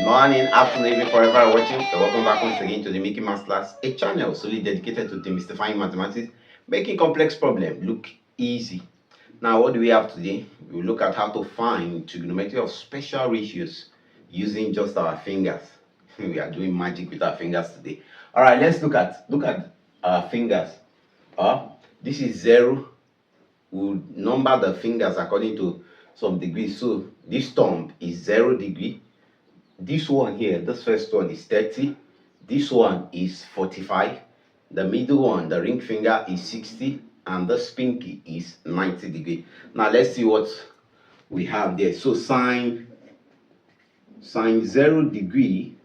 Morning, afternoon, evening, forever watching. So welcome back once again to the Mickey Mouse Class, a channel solely dedicated to demystifying mathematics, making complex problems look easy. Now, what do we have today? We will look at how to find trigonometry of special ratios using just our fingers. We are doing magic with our fingers today. All right, let's look at our fingers. This is 0. We'll number the fingers according to some degrees. So this thumb is 0 degree. This one here, this first one is 30. This one is 45. The middle one, the ring finger, is 60. And this pinky is 90 degree. Now let's see what we have there. So sine 0 degree.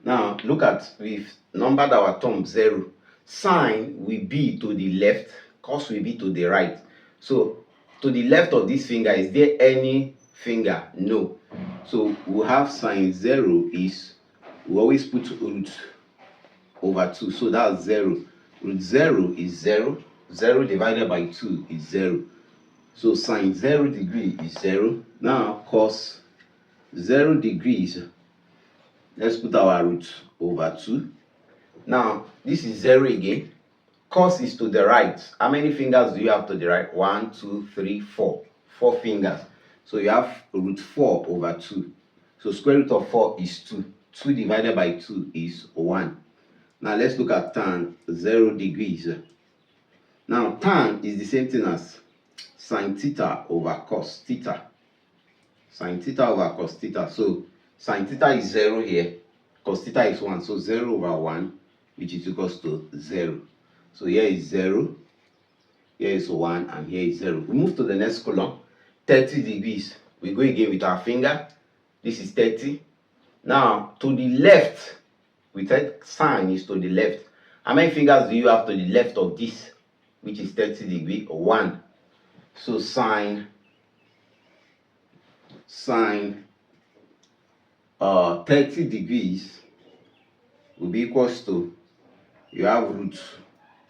Now look at, we've numbered our thumb 0. Sine will be to the left, cos will be to the right. So to the left of this finger, is there any finger? No. So we'll have sine 0 is, we always put root over 2. So that's 0. Root 0 is 0. 0 divided by 2 is 0. So sine 0 degree is 0. Now cos 0 degrees, let's put our root over 2. Now this is 0 again. Cos is to the right. How many fingers do you have to the right? 1, 2, 3, 4. 4 fingers. So you have root 4 over 2. So square root of 4 is 2. 2 divided by 2 is 1. Now let's look at tan 0 degrees. Now tan is the same thing as sine theta over cos theta. Sine theta over cos theta. So sine theta is 0 here. Cos theta is 1. So 0 over 1, which is equals to 0. So here is 0. Here is 1. And here is 0. We move to the next column. 30 degrees. We go again with our finger. This is 30. Now to the left, we said sine is to the left. How many fingers do you have to the left of this, which is 30 degree? 1. So sine 30 degrees will be equals to, you have root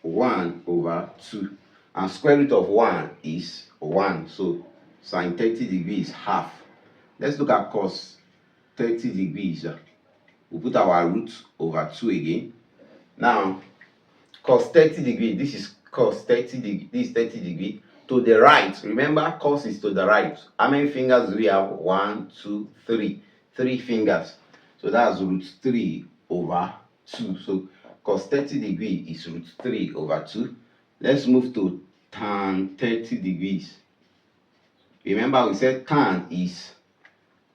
1 over 2. And square root of 1 is 1. So sine 30 degrees is half. Let's look at cos 30 degrees. We'll put our root over 2 again. Now, cos 30 degrees, this is cos 30 degree, this is 30 degree. To the right, remember cos is to the right. How many fingers do we have? 1, 2, 3. 3 fingers. So that's root 3 over 2. So cos 30 degree is root 3 over 2. Let's move to tan 30 degrees. Remember we said tan is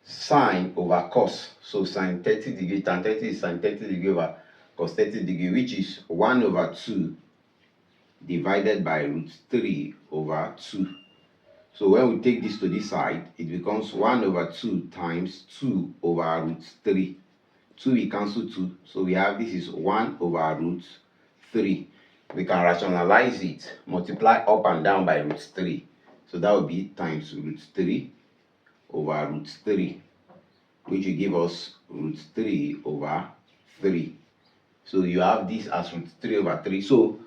sine over cos. So sine 30 degree, tan 30 is sine 30 degree over cos 30 degree, which is 1 over 2 divided by root 3 over 2. So when we take this to this side, it becomes 1 over 2 times 2 over root 3. 2 we cancel 2. So we have, this is 1 over root 3. We can rationalize it, multiply up and down by root 3. So that would be times root 3 over root 3, which will give us root 3 over 3. So you have this as root 3 over 3. So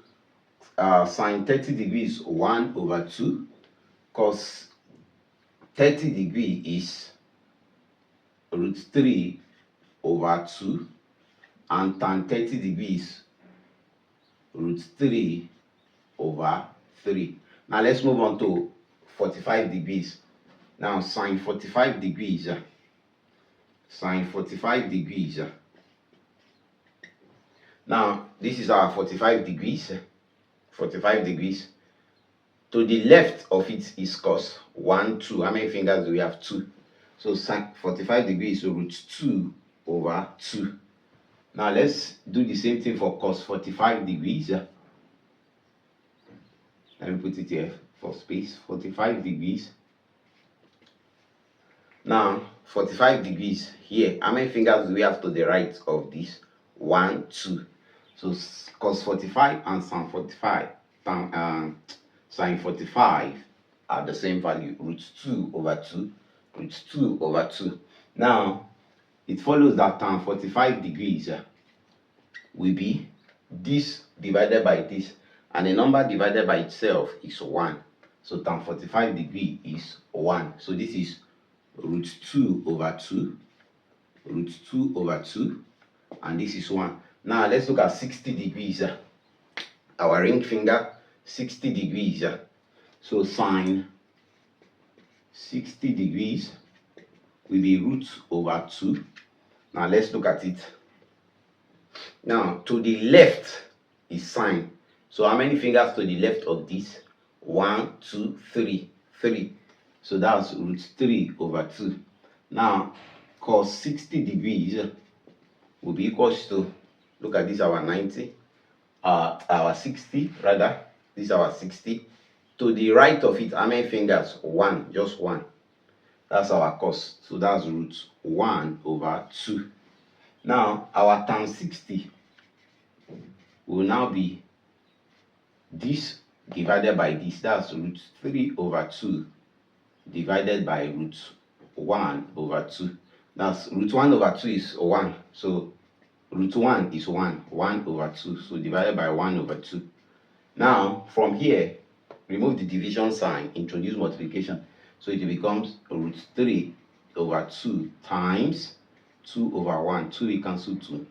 sine 30 degrees is 1 over 2. Cos 30 degree is root 3 over 2. And tan 30 degrees root 3 over 3. Now let's move on to 45 degrees. Now sine 45 degrees. Sine 45 degrees. Now this is our 45 degrees. 45 degrees. To the left of it is cos 1, 2. How many fingers do we have? 2. So sine 45 degrees, so root 2 over 2. Now let's do the same thing for cos 45 degrees. Let me put it here for space. 45 degrees. Now 45 degrees here. How many fingers do we have to the right of this? 1, 2. So cos 45 and sin 45, sin 45 are the same value. Root 2 over 2. Root 2 over 2. Now it follows that tan 45 degrees will be this divided by this, and the number divided by itself is 1. So tan 45 degree is 1. So this is root 2 over 2. Root root 2 over 2, and this is 1. Now let's look at 60 degrees. Our ring finger, 60 degrees. So sine 60 degrees will be root over 2. Now let's look at it. Now to the left is sine. So how many fingers to the left of this? 1, 2, 3. 3. So that's root 3 over 2. Now cos 60 degrees will be equals to, look at this, our 90, our 60 rather, this is our 60. To the right of it, how many fingers? 1, just 1. That's our cos. So that's root 1 over 2. Now our tan 60 will now be this divided by this. That's root 3 over 2 divided by root 1 over 2. That's root 1 over 2 is 1. So root 1 is 1. 1 over 2. So divided by 1 over 2. Now from here, remove the division sign, introduce multiplication. So it becomes root 3 over 2 times 2 over 1. 2 we cancel 2.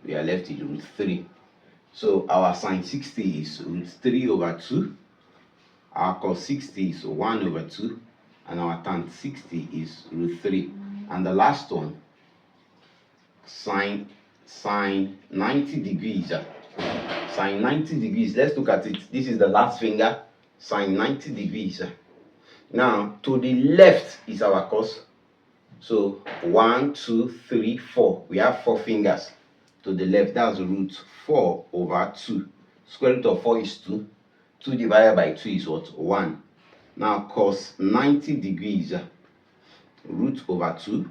We are left with root 3. So our sine 60 is root 3 over 2. Our cos 60 is 1 over 2. And our tan 60 is root 3. And the last one, sine 90 degrees. Sine 90 degrees, let's look at it. This is the last finger, sine 90 degrees. Now, to the left is our cos. So, 1, 2, 3, 4. We have 4 fingers. To the left, that's root 4 over 2. Square root of 4 is 2. 2 divided by 2 is what? 1. Now, cos 90 degrees, root over 2.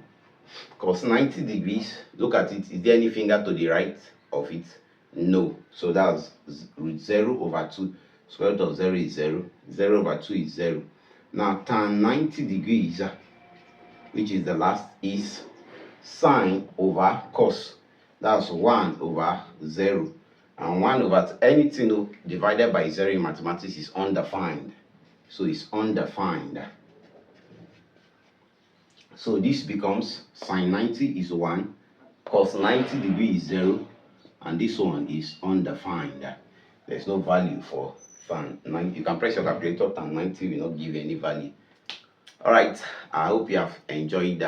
Cos 90 degrees, look at it. Is there any finger to the right of it? No. So that's root 0 over 2. Square root of 0 is 0. 0 over 2 is 0. Now tan 90 degrees, which is the last, is sine over cos. That's 1 over 0. And 1 over anything divided by 0 in mathematics is undefined. So it's undefined. So this becomes sine 90 is 1, cos 90 degrees is 0, and this one is undefined. There's no value for tan 90. You can press your calculator, tan 90 will not give any value. Alright, I hope you have enjoyed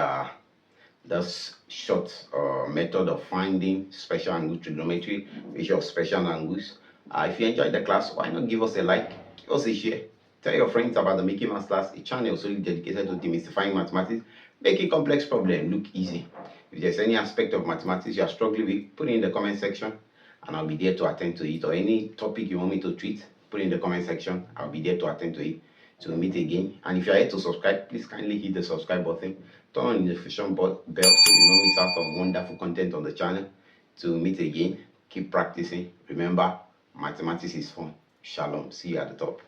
this short method of finding special angle trigonometry, ratio of special angles. If you enjoyed the class, why not give us a like, give us a share, tell your friends about the Making Maths class, a channel solely dedicated to demystifying mathematics, making complex problems look easy. If there's any aspect of mathematics you are struggling with, put it in the comment section and I'll be there to attend to it. Or any topic you want me to treat, put it in the comment section. I'll be there to attend to it. So we'll meet again. And if you're here to subscribe, please kindly hit the subscribe button. Turn on the notification bell so you don't miss out on wonderful content on the channel. To meet again, keep practicing. Remember, mathematics is fun. Shalom. See you at the top.